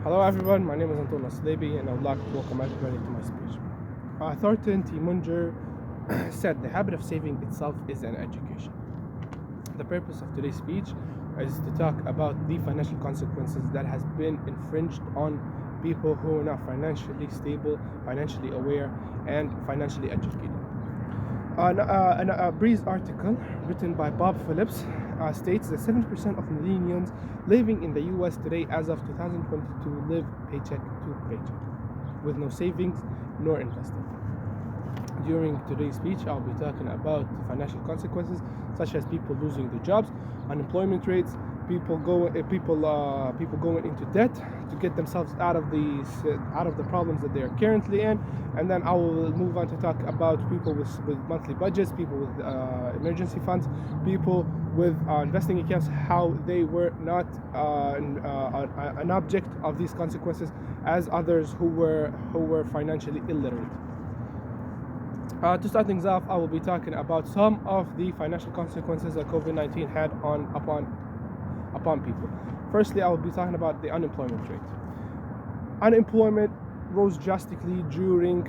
Hello everyone, my name is Anton Naslebi and I would like to welcome everybody to my speech. Thornton T. Munger said the habit of saving itself is an education. The purpose of today's speech is to talk about the financial consequences that has been infringed on people who are not financially stable, financially aware, and financially educated. A Breeze article written by Bob Phillips states that 70% of millennials living in the US today as of 2022 live paycheck to paycheck with no savings nor investing. During today's speech, I'll be talking about the financial consequences such as people losing their jobs, unemployment rates, people going into debt to get themselves out of the problems that they are currently in, and then I will move on to talk about people with monthly budgets, people with emergency funds, people with investing accounts, how they were not an object of these consequences as others who were financially illiterate. To start things off, I will be talking about some of the financial consequences that COVID-19 had upon people. Firstly, I will be talking about the unemployment rate. Unemployment rose drastically during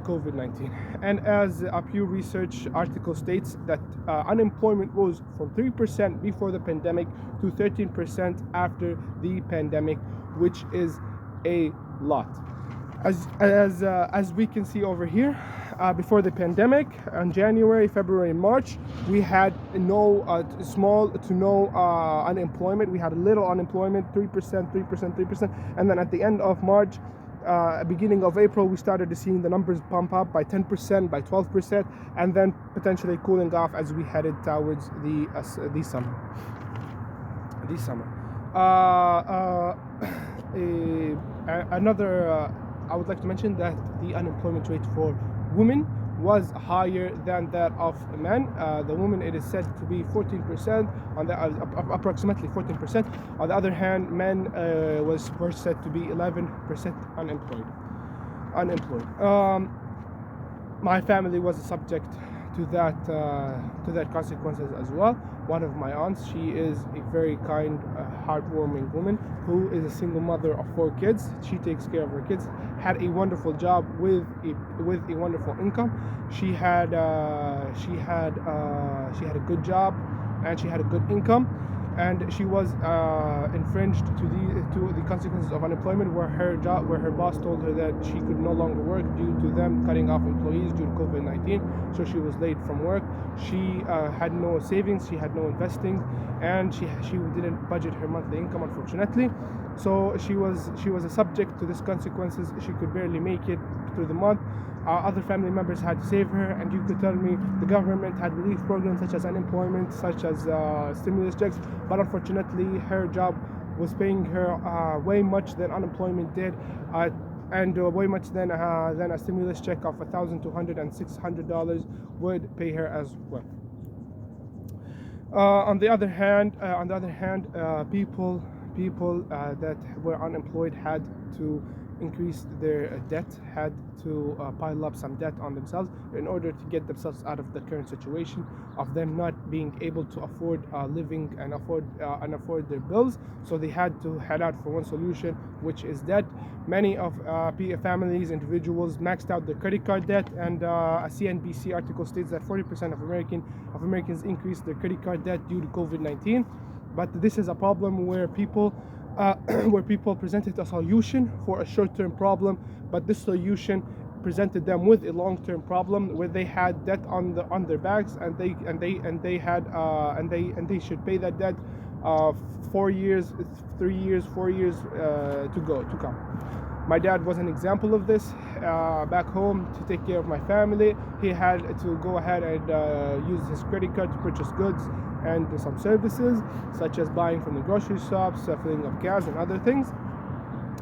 COVID-19, and as a Pew Research article states that unemployment rose from 3% before the pandemic to 13% after the pandemic, which is a lot. As we can see over here, before the pandemic, in January, February, and March, we had no small to no unemployment. We had a little unemployment, 3%, 3%, 3%, and then at the end of March, beginning of April, we started to seeing the numbers pump up by 10%, by 12%, and then potentially cooling off as we headed towards the summer. I would like to mention that the unemployment rate for women was higher than that of men. The women, it is said to be 14%, approximately 14%. On the other hand, men were said to be 11% unemployed. My family was subject to that consequences as well. One of my aunts, she is a very kind, heartwarming woman who is a single mother of 4 kids. She takes care of her kids. Had a wonderful job with a wonderful income. She had a good job, and she had a good income, and she was infringed to the consequences of unemployment, where her boss told her that she could no longer work due to them cutting off employees due to COVID-19. So she was laid from work. She had no savings, she had no investing, and she didn't budget her monthly income, unfortunately. So she was a subject to these consequences. She could barely make it through the month. Other family members had to save her, and you could tell me the government had relief programs such as unemployment, such as stimulus checks, but unfortunately her job was paying her way much than unemployment did, and way much than a stimulus check of $1,200 and $600 would pay her as well. On the other hand, people that were unemployed had to increase their debt, had to pile up some debt on themselves in order to get themselves out of the current situation of them not being able to afford living and afford their bills. So they had to head out for one solution, which is debt. Many of families, individuals maxed out their credit card debt, and a CNBC article states that 40% of Americans increased their credit card debt due to COVID-19. But this is a problem where people presented a solution for a short-term problem, but this solution presented them with a long-term problem where they had debt on their backs, and they should pay that debt 4 years, 3 years, 4 years to come. My dad was an example of this. Back home, to take care of my family, he had to go ahead and use his credit card to purchase goods and some services, such as buying from the grocery shops, filling up gas, and other things.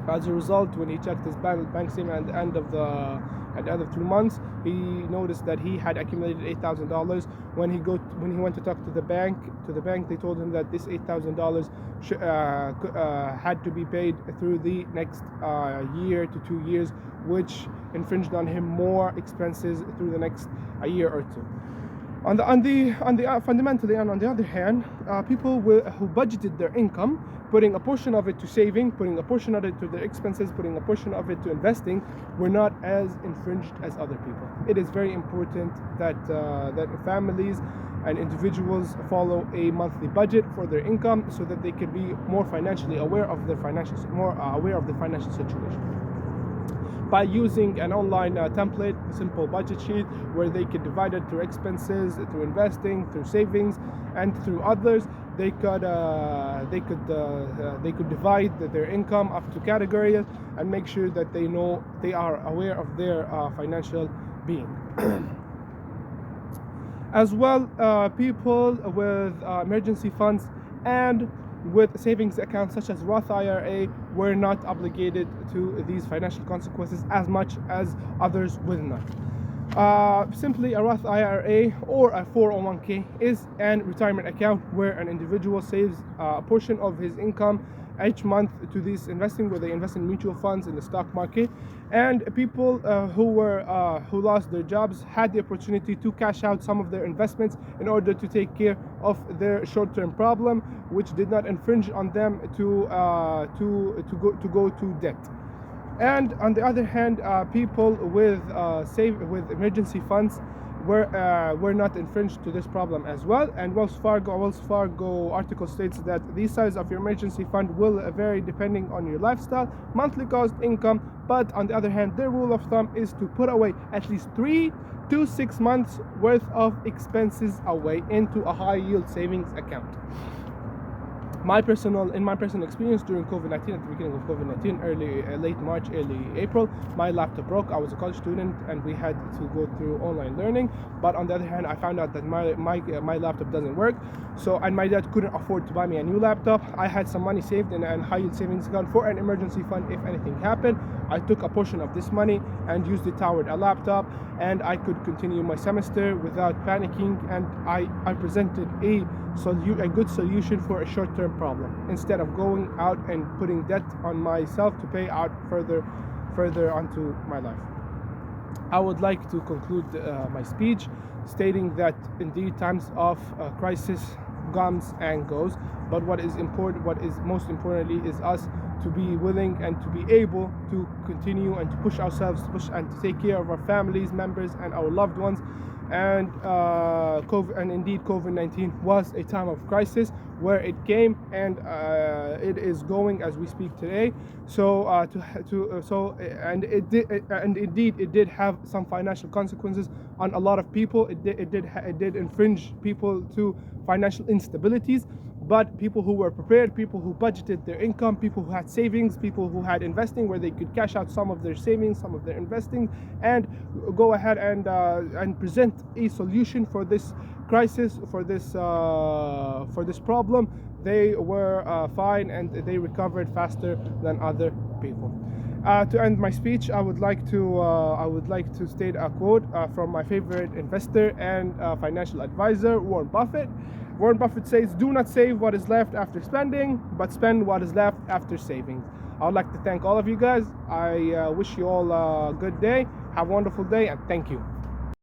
As a result, when he checked his bank statement at the end of 2 months, he noticed that he had accumulated $8,000. When he went to talk to the bank, they told him that this $8,000 had to be paid through the next year to 2 years, which infringed on him more expenses through the next a year or two. Fundamentally, and on the other hand, people who budgeted their income, putting a portion of it to saving, putting a portion of it to their expenses, putting a portion of it to investing, were not as infringed as other people. It is very important that families and individuals follow a monthly budget for their income, so that they can be more financially aware of their aware of the financial situation. By using an online template, a simple budget sheet where they could divide it through expenses, through investing, through savings, and through others, they could divide their income up to categories and make sure that they are aware of their financial being. As well, people with emergency funds and with savings accounts such as Roth IRA were not obligated to these financial consequences as much as others will not. Simply, a Roth IRA or a 401k is an retirement account where an individual saves a portion of his income each month to this investing, where they invest in mutual funds in the stock market. And people who lost their jobs had the opportunity to cash out some of their investments in order to take care of their short-term problem, which did not infringe on them to go to debt. And on the other hand, people with emergency funds were not infringed to this problem as well. And Wells Fargo article states that the size of your emergency fund will vary depending on your lifestyle, monthly cost, income, but on the other hand, their rule of thumb is to put away at least 3 to 6 months worth of expenses away into a high yield savings account. In my personal experience during COVID-19, at the beginning of COVID-19, late March, early April, my laptop broke. I was a college student and we had to go through online learning. But on the other hand, I found out that my laptop doesn't work. And my dad couldn't afford to buy me a new laptop. I had some money saved in a high yield savings account for an emergency fund if anything happened. I took a portion of this money and used it toward a laptop, and I could continue my semester without panicking. And I presented a good solution for a short-term problem instead of going out and putting debt on myself to pay out further onto my life. I would like to conclude my speech stating that indeed times of crisis comes and goes, but what is most importantly is us to be willing and to be able to continue and to push ourselves, and to take care of our families, members, and our loved ones. And indeed COVID-19 was a time of crisis where it came, and it is going as we speak today. It did have some financial consequences on a lot of people. It did infringe people to financial instabilities. But people who were prepared, people who budgeted their income, people who had savings, people who had investing where they could cash out some of their savings, some of their investing, and go ahead and present a solution for this crisis, for this problem, they were fine and they recovered faster than other people. To end my speech, I would like to state a quote from my favorite investor and financial advisor, Warren Buffett. Warren Buffett says, "Do not save what is left after spending, but spend what is left after saving." I would like to thank all of you guys. I wish you all a good day. Have a wonderful day, and thank you.